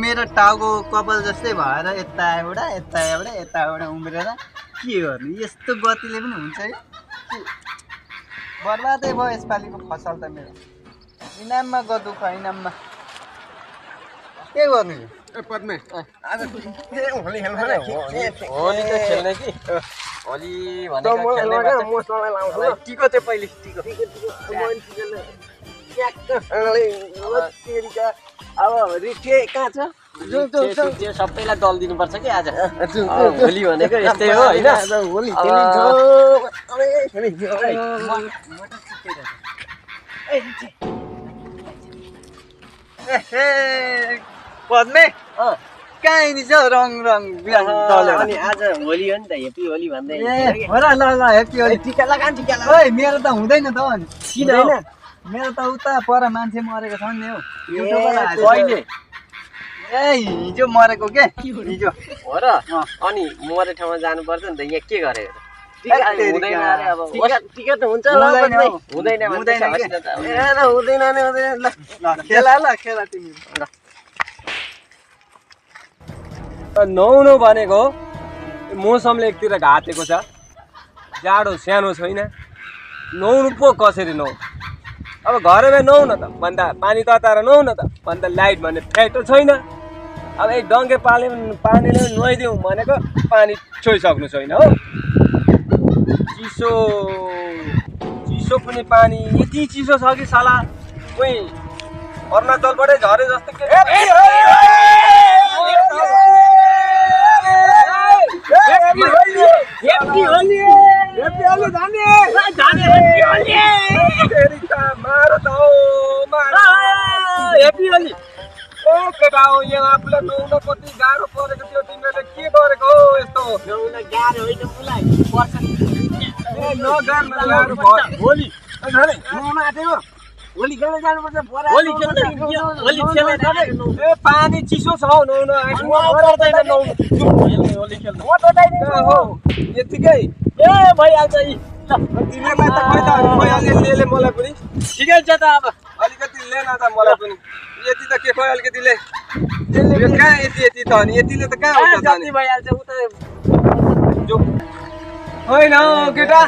मेरो टाउको कपाल जस्तै भएर यता एउटा उम्रेर के गर्नु यस्तो गतिले पनि हुन्छ है बर्बादै भयो यसपालिको फसल त मेरो इनाममा गदु इनाममा के गर्नु ए पद्मे आज होली खेल्न होली त खेल्ने कि होली भनेको खेल्ने मसलालाई लाउँछ ल टिको चाहिँ पहिले टिको अब रिटे कहाँ छ त्यो सबैलाई दल दिनुपर्छ कि आज होली भनेको यस्तै हो होइन होली पद्मे कहाँ छ रङ अनि आज होली हो नि त हेप्पी होली भन्दै हो र ल हेप्पी होली टिका लगा ओइ मेरो त हुँदैन त अनि किन होइन मेरो त उता पर मान्छे मरेको छ नि हौ कहिले ए हिजो मरेको के हिजो हो र अनि मरे ठाउँमा जानुपर्छ नि त यहाँ के गरेको हुँदैन अरे अब टिकट त हुन्छ ल हुँदैन हुँदैन ल खेला तिमी नुहाउनु भनेको मौसमले एकतिर घाटेको छ जाडो सानो छैन नुहाउनु पो कसरी नुहाउ अब घरमै नुहाउ न त भन्दा पानी तताएर नुहाउ न त भन्दा लाइट भन्ने फ्याक्टर छैन अब एक डङ्गे पानीले नुहाइदिउँ भनेको पानी छोइसक्नु छैन हो चिसो पनि पानी यति चिसो छ कि साला कोही अरुणाचलबाटै झरे जस्तो के आफूलाई नुहाउन कति गाह्रो परेको थियो तिमीहरूले के गरेको हो यस्तो गाह्रो होइन मलाई पर्छ होली होली खेल्न जानुपर्छ ए पानी चिसो छ हौ नुहाउन होली खेल्नु यतिकै ए भइहाल्छ तिमीहरूलाई त खोइ त भइहाल्यो मलाई पनि ठिकै छ त अब अलिकति ले न त मलाई पनि यति त के खोइ अलिकति ले कहाँ यति त अनि यतिले त कहाँ हुन्छ त अनि भइहाल्छ उता होइन केटा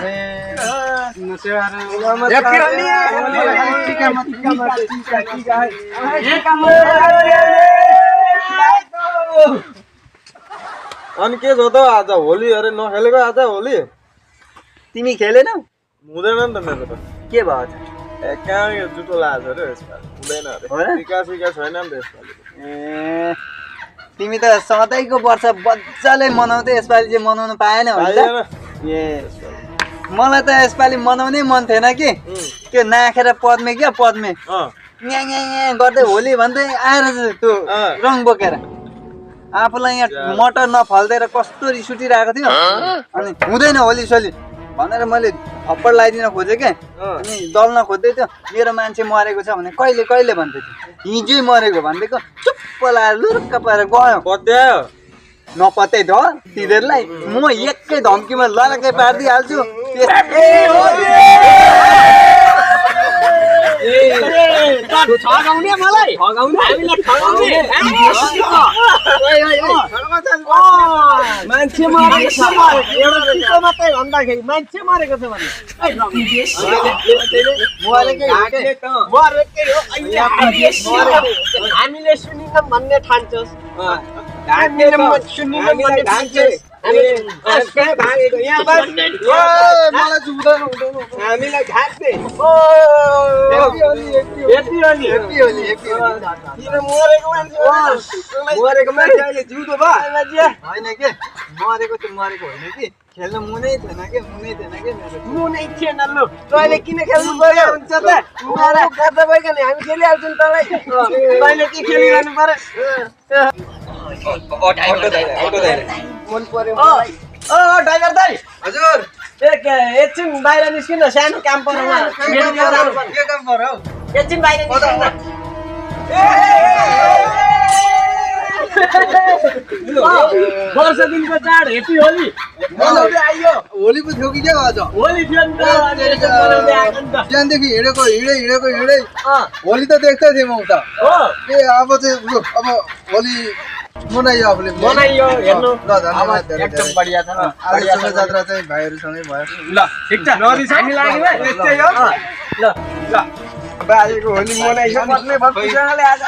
अनि के छ त आज होली अरे नखेलेको आज होली तिमी खेलेनौ हुँदैन नि त मेरो त के भयो त ए कहाँ यो जुटो लाग्छ अरे यसपालि हुँदैन अरे टिका सिका छैन नि त यसपालि ए तिमी त सधैँको वर्ष मजाले मनाउँदै यसपालि चाहिँ मनाउनु पाएन होला ए मलाई त यसपालि मनाउनै मन थिएन कि त्यो नाखेर पद्मे क्या पद्मे यहाँ गर्दै होली भन्दै आएर त्यो रङ बोकेर आफूलाई यहाँ मटर नफल्देर कस्तो रिस उठिरहेको थियो अनि हुँदैन होली सोली भनेर मैले थप्पड लगाइदिन खोजेँ क्या अनि दल्न खोज्दै थियो मेरो मान्छे मरेको छ भने कहिले कहिले भन्दै थियो हिजै मरेको भनिदिएको चुप्प लगाएर लुरुक्क पारेर गयो पत्यायो नपत्याइ त तिनीहरूलाई म एकै धम्कीमा लडकै पारिदिइहाल्छु ठगाउने मलाई हामीलाई ठगाउने मान्छे मरेको छ एउटा मात्रै भन्दाखेरि मान्छे मरेको छ भने हामीले सुनिनौँ भन्ने ठान्छौँ हामीलाई घाँट्ने मरेको मान्छे अहिले जिउँदो भयो होइन के मरेको त मरेको होइन कि खेल्नु मुनै थिएन कि मुनै थिएन लु तैँले किन खेल्नु पर्यो हुन्छ त गर्दा भइकन हामी खेलिहाल्छौँ तँलाई तैँले के खेलिरहनु पर्यो मन पर्यो ड्राइभर दाइ हजुर एकछिन बाहिर निस्किनु न सानो काम पर्यो के काम पर्यो एकछिन बाहिर निस्किनु वर्ष दिनको चाड हेप्पी होली मनाउँदै आइयो होली पो थियो कि क्या आज होली थियो नि त अनि यसो मनाउँदै आएको नि त बिहानदेखि हिँडेको होली त देख्दै थिएँ म उता हो ए अब चाहिँ लु अब होली मनाइयो आफूले मनाइयो हेर्नु ल धन्यवाद धेरै एकदम धेरै बढिया छ आज शोभायात्रा चाहिँ भाइहरूसँगै भयो ल ठिक छ हामी लाग्यौँ है यस्तै हो ल ल बाजेको होली मनाइसक्यो बस्ने भक्तिसँगले आज